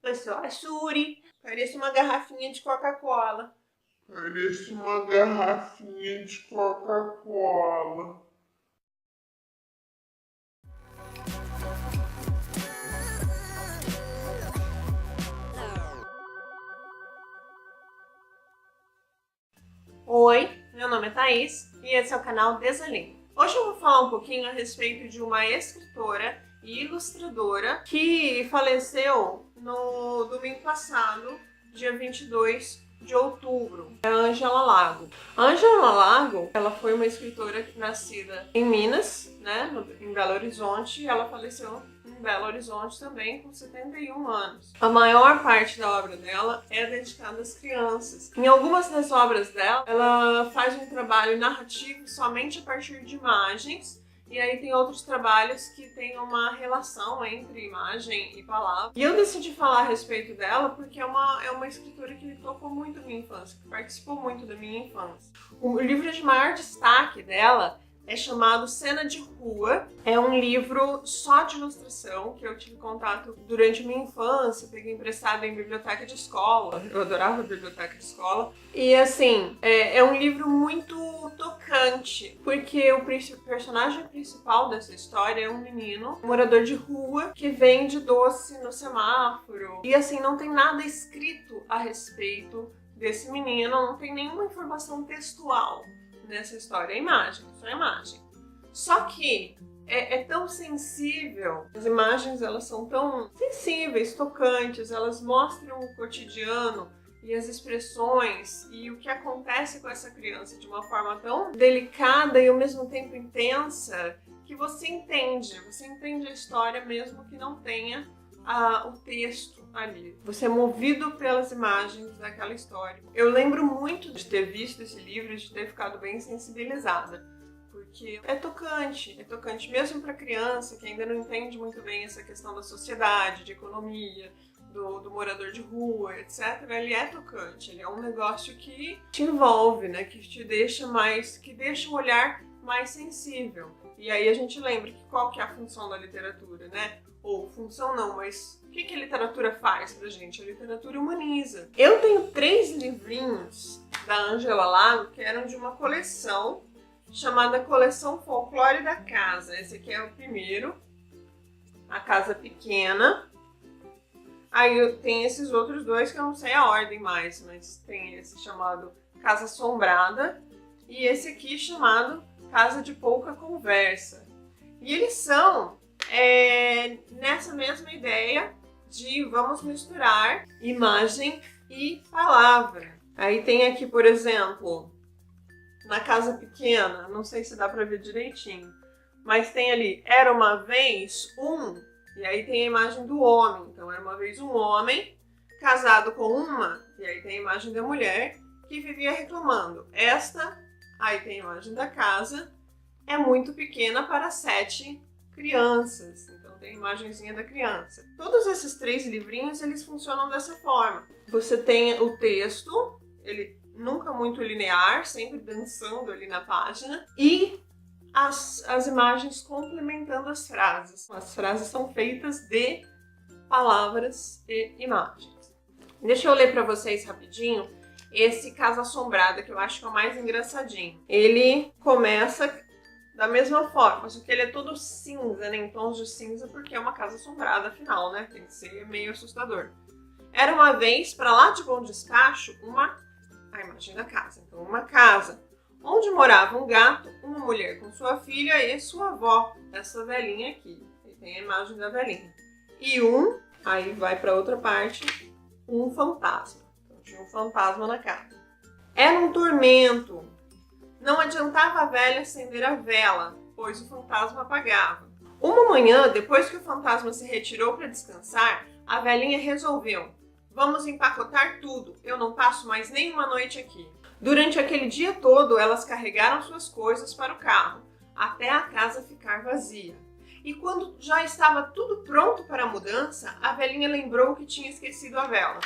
Eu sou a Shuri. Parece uma garrafinha de Coca-Cola. Parece uma garrafinha de Coca-Cola. Oi, meu nome é Thaís e esse é o canal Desalinho. Hoje eu vou falar um pouquinho a respeito de uma escritora e ilustradora que faleceu no domingo passado, dia 22 de outubro. É a Angela Lago. A Angela Lago, ela foi uma escritora nascida em Minas, né, em Belo Horizonte, e ela faleceu em Belo Horizonte também com 71 anos. A maior parte da obra dela é dedicada às crianças. Em algumas das obras dela, ela faz um trabalho narrativo somente a partir de imagens, e aí tem outros trabalhos que tem uma relação entre imagem e palavra. E eu decidi falar a respeito dela porque é uma escritora que tocou muito a minha infância, que participou muito da minha infância. O livro de maior destaque dela é chamado Cena de Rua. É um livro só de ilustração, que eu tive contato durante a minha infância, peguei emprestado em biblioteca de escola. Eu adorava a biblioteca de escola. E assim, é um livro muito tocante, porque o personagem principal dessa história é um menino, um morador de rua, que vende doce no semáforo. E assim, não tem nada escrito a respeito desse menino, não tem nenhuma informação textual nessa história, é imagem, só imagem. Só que é tão sensível, as imagens elas são tão sensíveis, tocantes, elas mostram o cotidiano e as expressões e o que acontece com essa criança de uma forma tão delicada e ao mesmo tempo intensa que você entende a história mesmo que não tenha o texto ali. Você é movido pelas imagens daquela história. Eu lembro muito de ter visto esse livro e de ter ficado bem sensibilizada, porque é tocante mesmo para criança que ainda não entende muito bem essa questão da sociedade, de economia, do morador de rua, etc. Ele é tocante, ele é um negócio que te envolve, né? Que te deixa que deixa o olhar mais sensível. E aí a gente lembra que qual que é a função da literatura, né? Ou função não, mas o que a literatura faz pra gente? A literatura humaniza. Eu tenho 3 livrinhos da Angela Lago que eram de uma coleção chamada Coleção Folclore da Casa. Esse aqui é o primeiro, A Casa Pequena. Aí tem esses outros dois que eu não sei a ordem mais, mas tem esse chamado Casa Assombrada e esse aqui chamado Casa de Pouca Conversa. E eles são nessa mesma ideia de vamos misturar imagem e palavra. Aí tem aqui, por exemplo, na Casa Pequena, não sei se dá pra ver direitinho, mas tem ali, era uma vez e aí tem a imagem do homem. Então era uma vez um homem casado com uma, e aí tem a imagem da mulher que vivia reclamando. Aí tem a imagem da casa, é muito pequena para 7 crianças, então tem a imagenzinha da criança. Todos esses 3 livrinhos, eles funcionam dessa forma. Você tem o texto, ele nunca muito linear, sempre dançando ali na página, e as imagens complementando as frases. As frases são feitas de palavras e imagens. Deixa eu ler para vocês rapidinho esse Casa Assombrada, que eu acho que é o mais engraçadinho. Ele começa da mesma forma, só que ele é todo cinza, né, em tons de cinza, porque é uma casa assombrada, afinal, né? Tem que ser meio assustador. Era uma vez, para lá de Bom Despacho, a imagem da casa. Então, uma casa onde morava um gato, uma mulher com sua filha e sua avó, essa velhinha aqui. Aí tem a imagem da velhinha. E aí vai para outra parte, um fantasma. Então, tinha um fantasma na casa. Era um tormento. Não adiantava a velha acender a vela, pois o fantasma apagava. Uma manhã, depois que o fantasma se retirou para descansar, a velhinha resolveu: vamos empacotar tudo, eu não passo mais nenhuma noite aqui. Durante aquele dia todo, elas carregaram suas coisas para o carro, até a casa ficar vazia. E quando já estava tudo pronto para a mudança, a velhinha lembrou que tinha esquecido a vela.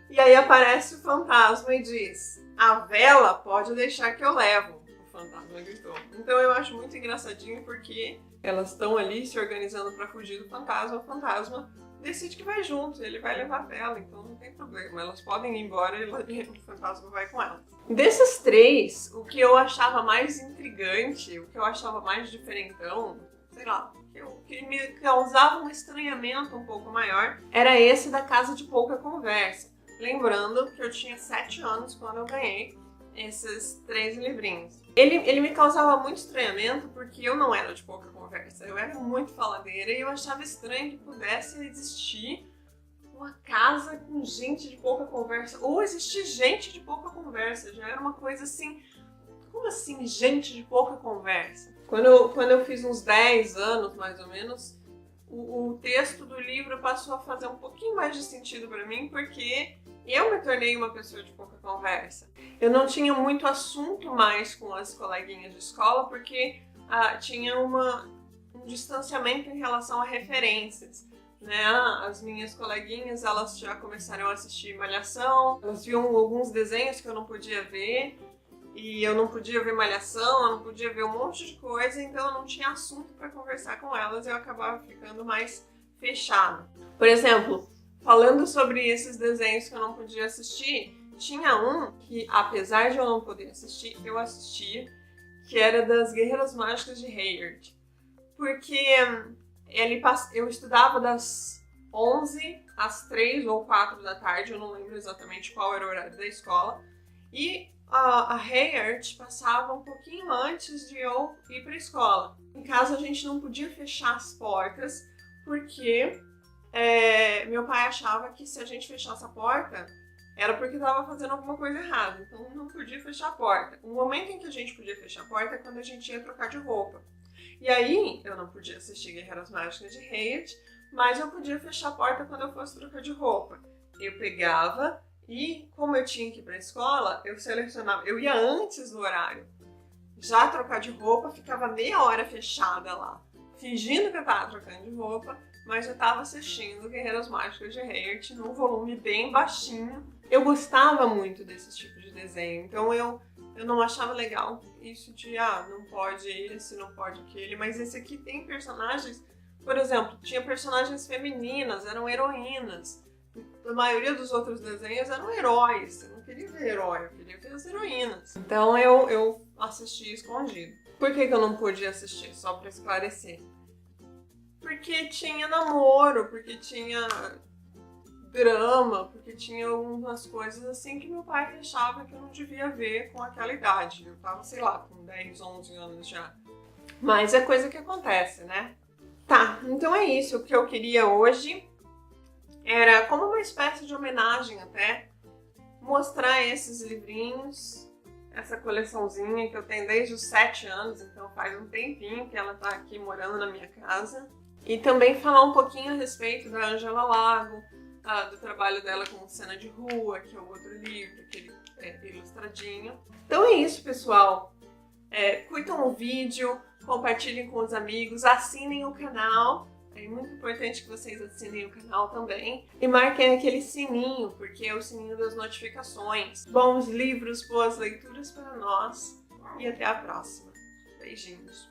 E aí aparece o fantasma e diz: a vela pode deixar que eu levo. O fantasma gritou. Então eu acho muito engraçadinho porque elas estão ali se organizando para fugir do fantasma. O fantasma decide que vai junto, ele vai levar dela, então não tem problema. Elas podem ir embora e o fantasma vai com elas. Desses 3, o que eu achava mais intrigante, o que eu achava mais diferentão, sei lá, o que me causava um estranhamento um pouco maior, era esse da Casa de Pouca Conversa. Lembrando que eu tinha 7 anos quando eu ganhei esses 3 livrinhos. Ele me causava muito estranhamento porque eu não era de pouca conversa, eu era muito faladeira e eu achava estranho que pudesse existir uma casa com gente de pouca conversa, ou existir gente de pouca conversa. Já era uma coisa assim, como assim gente de pouca conversa? Quando eu fiz uns 10 anos, mais ou menos, o texto do livro passou a fazer um pouquinho mais de sentido para mim, porque eu me tornei uma pessoa de pouca conversa. Eu não tinha muito assunto mais com as coleguinhas de escola, porque tinha um distanciamento em relação a referências, né? As minhas coleguinhas, elas já começaram a assistir Malhação, elas viam alguns desenhos que eu não podia ver, e eu não podia ver Malhação, eu não podia ver um monte de coisa, então eu não tinha assunto para conversar com elas e eu acabava ficando mais fechada. Por exemplo, falando sobre esses desenhos que eu não podia assistir, tinha um que, apesar de eu não poder assistir, eu assistia, que era das Guerreiras Mágicas de Hayward. Porque eu estudava das 11 às 3 ou 4 da tarde, eu não lembro exatamente qual era o horário da escola, e a Hayward passava um pouquinho antes de eu ir para a escola. Em casa a gente não podia fechar as portas, porque meu pai achava que se a gente fechasse a porta, era porque estava fazendo alguma coisa errada, então não podia fechar a porta. O momento em que a gente podia fechar a porta é quando a gente ia trocar de roupa. E aí, eu não podia assistir Guerreiras Mágicas de Hayward, mas eu podia fechar a porta quando eu fosse trocar de roupa. Eu pegava e, como eu tinha que ir para a escola, eu selecionava, eu ia antes do horário. Já trocar de roupa, ficava meia hora fechada lá, fingindo que eu estava trocando de roupa, mas eu estava assistindo Guerreiras Mágicas de Hayward num volume bem baixinho. Eu gostava muito desse tipo de desenho, então eu não achava legal isso de, não pode esse, não pode aquele, mas esse aqui tem personagens, por exemplo, tinha personagens femininas, eram heroínas. A maioria dos outros desenhos eram heróis, eu não queria ver herói, eu queria ver as heroínas. Então eu assisti escondido. Por que eu não podia assistir? Só pra esclarecer. Porque tinha namoro, porque tinha drama, porque tinha algumas coisas assim que meu pai achava que eu não devia ver com aquela idade. Eu tava, sei lá, com 10, 11 anos já. Mas é coisa que acontece, né? Tá, então é isso. O que eu queria hoje era, como uma espécie de homenagem até, mostrar esses livrinhos, essa coleçãozinha que eu tenho desde os 7 anos, então faz um tempinho que ela tá aqui morando na minha casa. E também falar um pouquinho a respeito da Angela Lago, do trabalho dela com Cena de Rua, que é o outro livro, aquele ilustradinho. Então é isso, pessoal. Curtam o vídeo, compartilhem com os amigos, assinem o canal. É muito importante que vocês assinem o canal também. E marquem aquele sininho, porque é o sininho das notificações. Bons livros, boas leituras para nós. E até a próxima. Beijinhos.